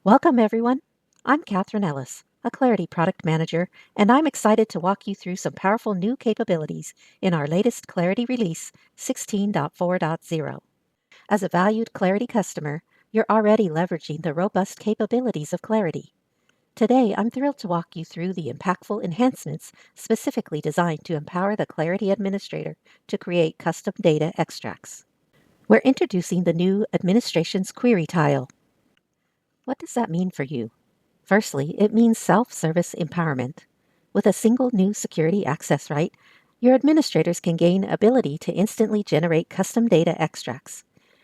Welcome, everyone. I'm Catherine Ellis, a Clarity Product Manager, and I'm excited to walk you through some powerful new capabilities in our latest Clarity release 16.4.0. As a valued Clarity customer, you're already leveraging the robust capabilities of Clarity. Today, I'm thrilled to walk you through the impactful enhancements specifically designed to empower the Clarity administrator to create custom data extracts. We're introducing the new Administration's Query tile. What does that mean for you? Firstly, it means self-service empowerment. With a single new security access right, your administrators can gain ability to instantly generate custom data extracts.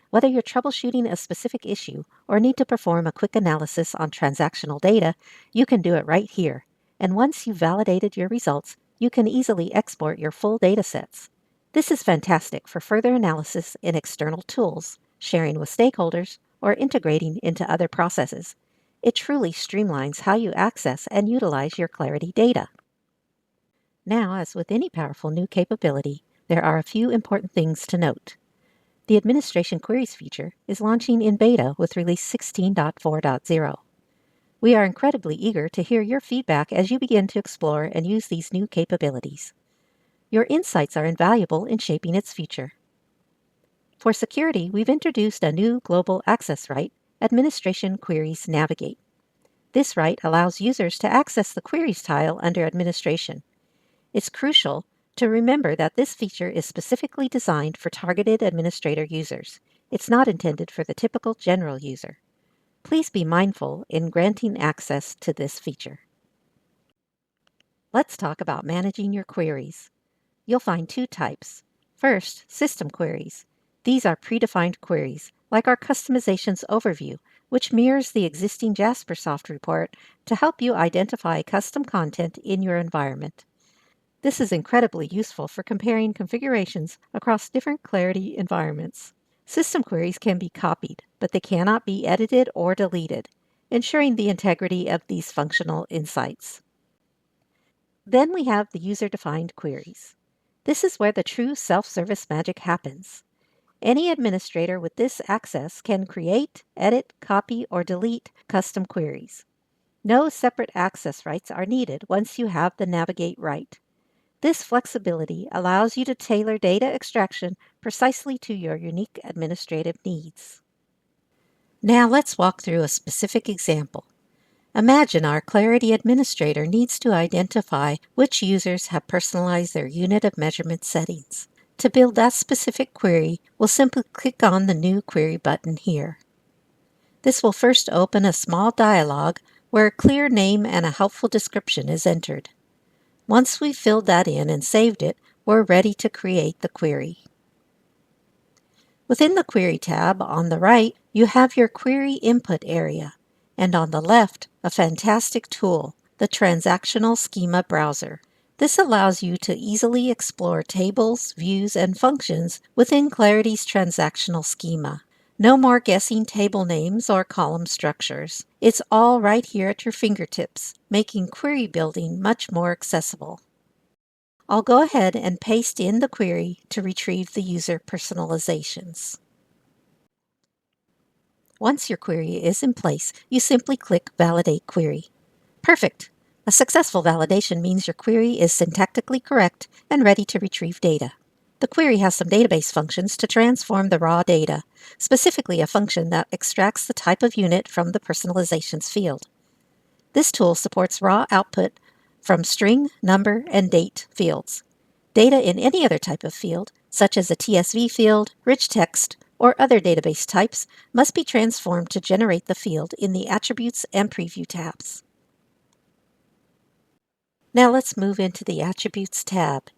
Whether you're troubleshooting a specific issue or need to perform a quick analysis on transactional data, you can do it right here. And once you've validated your results, you can easily export your full data sets. This is fantastic for further analysis in external tools, sharing with stakeholders, or integrating into other processes. It truly streamlines how you access and utilize your Clarity data. Now, as with any powerful new capability, there are a few important things to note. The Administration Queries feature is launching in beta with release 16.4.0. We are incredibly eager to hear your feedback as you begin to explore and use these new capabilities. Your insights are invaluable in shaping its future. For security, we've introduced a new global access right, Administration Queries Navigate. This right allows users to access the Queries tile under Administration. It's crucial to remember that this feature is specifically designed for targeted administrator users. It's not intended for the typical general user. Please be mindful in granting access to this feature. Let's talk about managing your queries. You'll find two types. First, system queries. These are predefined queries, like our customizations overview, which mirrors the existing Jaspersoft report to help you identify custom content in your environment. This is incredibly useful for comparing configurations across different Clarity environments. System queries can be copied, but they cannot be edited or deleted, ensuring the integrity of these functional insights. Then we have the user-defined queries. This is where the true self-service magic happens. Any administrator with this access can create, edit, copy, or delete custom queries. No separate access rights are needed once you have the Navigate right. This flexibility allows you to tailor data extraction precisely to your unique administrative needs. Now let's walk through a specific example. Imagine our Clarity administrator needs to identify which users have personalized their unit of measurement settings. To build that specific query, we'll simply click on the New Query button here. This will first open a small dialog where a clear name and a helpful description is entered. Once we've filled that in and saved it, we're ready to create the query. Within the Query tab on the right, you have your query input area, and on the left, a fantastic tool, the Transactional Schema browser. This allows you to easily explore tables, views, and functions within Clarity's transactional schema. No more guessing table names or column structures. It's all right here at your fingertips, making query building much more accessible. I'll go ahead and paste in the query to retrieve the user personalizations. Once your query is in place, you simply click Validate Query. Perfect! A successful validation means your query is syntactically correct and ready to retrieve data. The query has some database functions to transform the raw data, specifically a function that extracts the type of unit from the personalizations field. This tool supports raw output from string, number, and date fields. Data in any other type of field, such as a TSV field, rich text, or other database types, must be transformed to generate the field in the Attributes and Preview tabs. Now let's move into the Attributes tab.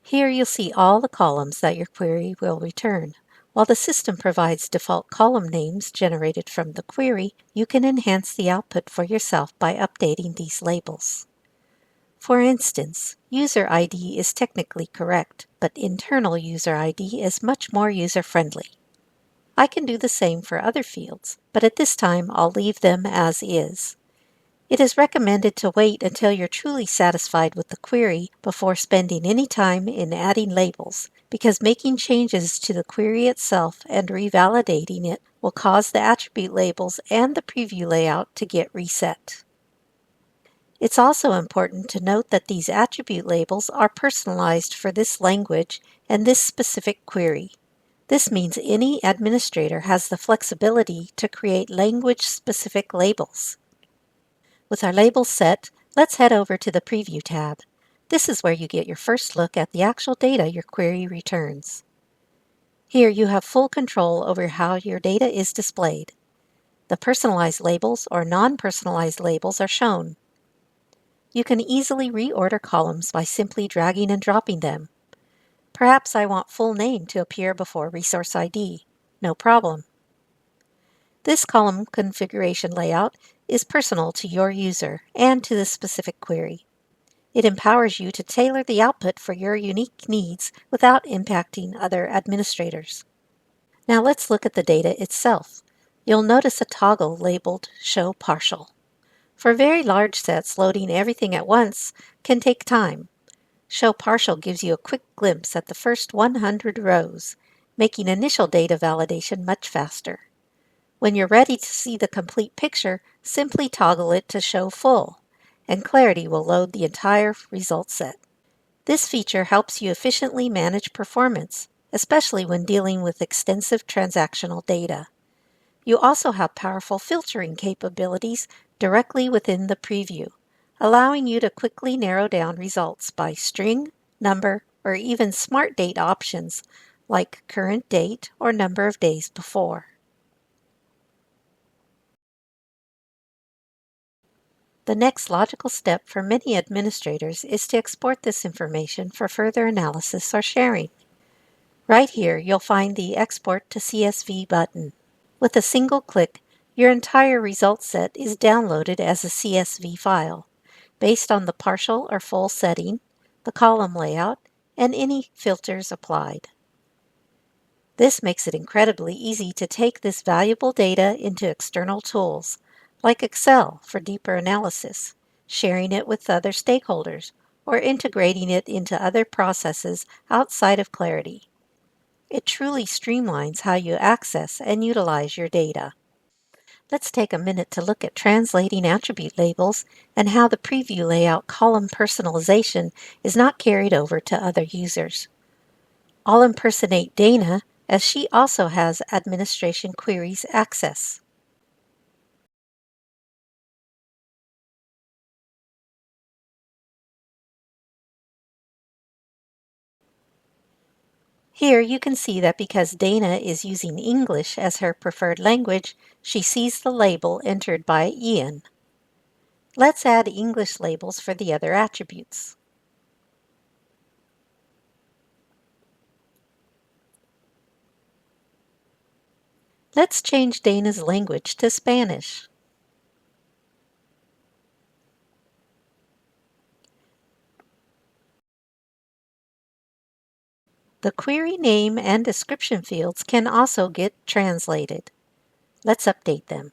Here you'll see all the columns that your query will return. While the system provides default column names generated from the query, you can enhance the output for yourself by updating these labels. For instance, user ID is technically correct, but internal user ID is much more user-friendly. I can do the same for other fields, but at this time I'll leave them as is. It is recommended to wait until you're truly satisfied with the query before spending any time in adding labels, because making changes to the query itself and revalidating it will cause the attribute labels and the preview layout to get reset. It's also important to note that these attribute labels are personalized for this language and this specific query. This means any administrator has the flexibility to create language-specific labels. With our labels set, let's head over to the Preview tab. This is where you get your first look at the actual data your query returns. Here you have full control over how your data is displayed. The personalized labels or non-personalized labels are shown. You can easily reorder columns by simply dragging and dropping them. Perhaps I want full name to appear before resource ID. No problem. This column configuration layout is personal to your user and to the specific query. It empowers you to tailor the output for your unique needs without impacting other administrators. Now let's look at the data itself. You'll notice a toggle labeled Show Partial. For very large sets, loading everything at once can take time. Show Partial gives you a quick glimpse at the first 100 rows, making initial data validation much faster. When you're ready to see the complete picture, simply toggle it to Show Full, and Clarity will load the entire result set. This feature helps you efficiently manage performance, especially when dealing with extensive transactional data. You also have powerful filtering capabilities directly within the preview, allowing you to quickly narrow down results by string, number, or even smart date options like current date or number of days before. The next logical step for many administrators is to export this information for further analysis or sharing. Right here, you'll find the Export to CSV button. With a single click, your entire result set is downloaded as a CSV file, based on the partial or full setting, the column layout, and any filters applied. This makes it incredibly easy to take this valuable data into external tools, like Excel for deeper analysis, sharing it with other stakeholders, or integrating it into other processes outside of Clarity. It truly streamlines how you access and utilize your data. Let's take a minute to look at translating attribute labels and how the preview layout column personalization is not carried over to other users. I'll impersonate Dana as she also has administration queries access. Here you can see that because Dana is using English as her preferred language, she sees the label entered by Ian. Let's add English labels for the other attributes. Let's change Dana's language to Spanish. The query name and description fields can also get translated. Let's update them.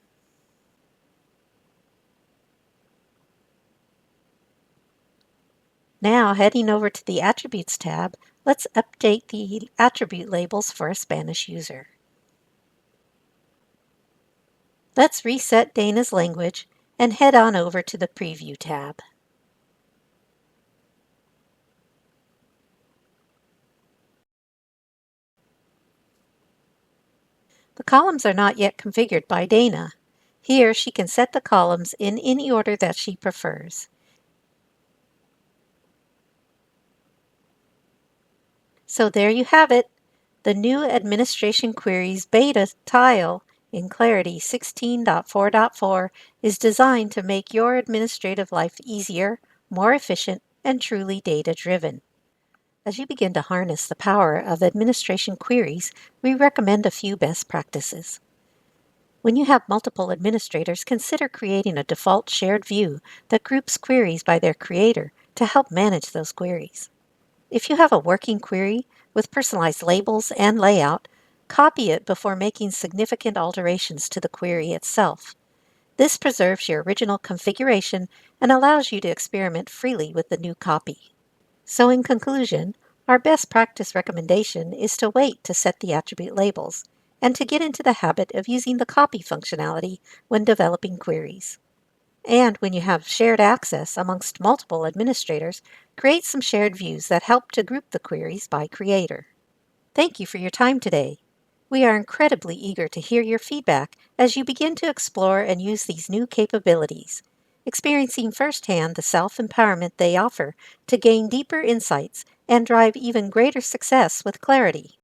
Now, heading over to the Attributes tab, let's update the attribute labels for a Spanish user. Let's reset Dana's language and head on over to the Preview tab. The columns are not yet configured by Dana. Here, she can set the columns in any order that she prefers. So there you have it. The new Administration Queries beta tile in Clarity 16.4.4 is designed to make your administrative life easier, more efficient, and truly data-driven. As you begin to harness the power of administration queries, we recommend a few best practices. When you have multiple administrators, consider creating a default shared view that groups queries by their creator to help manage those queries. If you have a working query with personalized labels and layout, copy it before making significant alterations to the query itself. This preserves your original configuration and allows you to experiment freely with the new copy. So in conclusion, our best practice recommendation is to wait to set the attribute labels and to get into the habit of using the copy functionality when developing queries. And when you have shared access amongst multiple administrators, create some shared views that help to group the queries by creator. Thank you for your time today. We are incredibly eager to hear your feedback as you begin to explore and use these new capabilities, experiencing firsthand the self-empowerment they offer to gain deeper insights and drive even greater success with clarity.